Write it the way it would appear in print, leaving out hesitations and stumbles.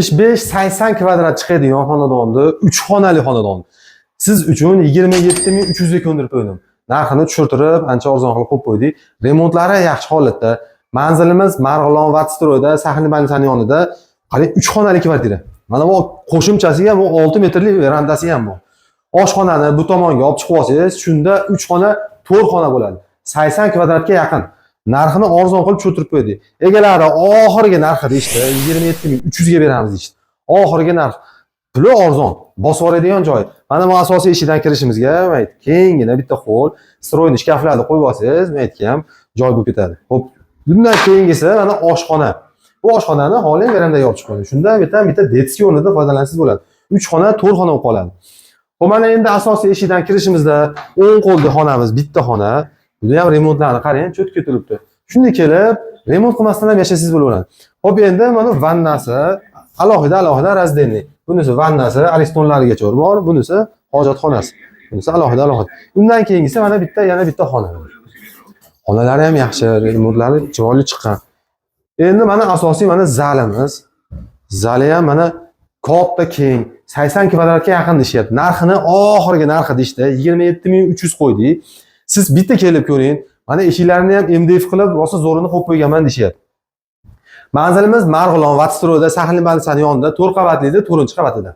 75-80 kvadrat chiqadigan xonadonni 3 xonali xonadon. Siz uchun 27.300 ga ko'ndirib qo'ydim. Narxini tushirtirib, ancha arzon qilib qo'yib qo'ydik. Remontlari yaxshi holatda. Manzilimiz Marg'ilon Vatstroyda, Saxin bankasi yonida. Qarang, 3 xonali kvartira. Mana bu qo'shimchasi ham 6 metrlik verandasi ham bor. Oshxonani bu tomonga olib chiqib olsangiz, shunda 3 xona, 4 xona bo'ladi. 80 kvadratga yaqin. Narxini arzon qilib tushirtirib qo'ydik. Egalari oxirgi narxi deyishdi, 27.300 ga beramiz deyishdi. Oxirgi narx. Puli arzon, bosib oladigan joy. Mana bu asosiy eshikdan kirishimizga, mayt, kengina bitta xo'l, stroyni shkaflarni qo'yib olsangiz, maytga ham joy bo'lib ketadi. Xo'p, bundan keyingisi mana oshxona. Bu oshxonani xohlang verandaga olib chiqib qo'ying. Shunda bitta detskiy o'rnida foydalansangiz bo'ladi. 3 xona, 4 xona bo'lib qoladi. Xo'p, mana endi asosiy eshikdan kirishimizda o'ng qo'lda xonamiz, bitta xona. Buni ham remontlarni qarang, cho'tga turibdi. Shunday kelib, remont qilmasdan ham yashasangiz bo'laveradi. Xo'p, endi mana vannasi, alohida razdelniy. Bunisi vannasi, aristonlarigacha bor, bunisi hojatxonasi. Bunisi alohida. Undan keyingisi mana yana bitta xona. Xonalari ham yaxshi, remontlari chiroyli chiqqan. Endi mana asosiy zalimiz. Zali ham mana katta keng, 80 kvadratga yaqin deyapti. Narxini oxirgi narxi deyishdi, 27.300 qo'ydik. Siz bitta kelib ko'ring. Mana eshiklarini ham MDF qilib, rosa zo'rini qo'yib qo'yganman deyapti. Manzilimiz Marg'ilon Vatstroyda, Saxin bankasi yonida, 4 qavatli edi, 4-qavatida.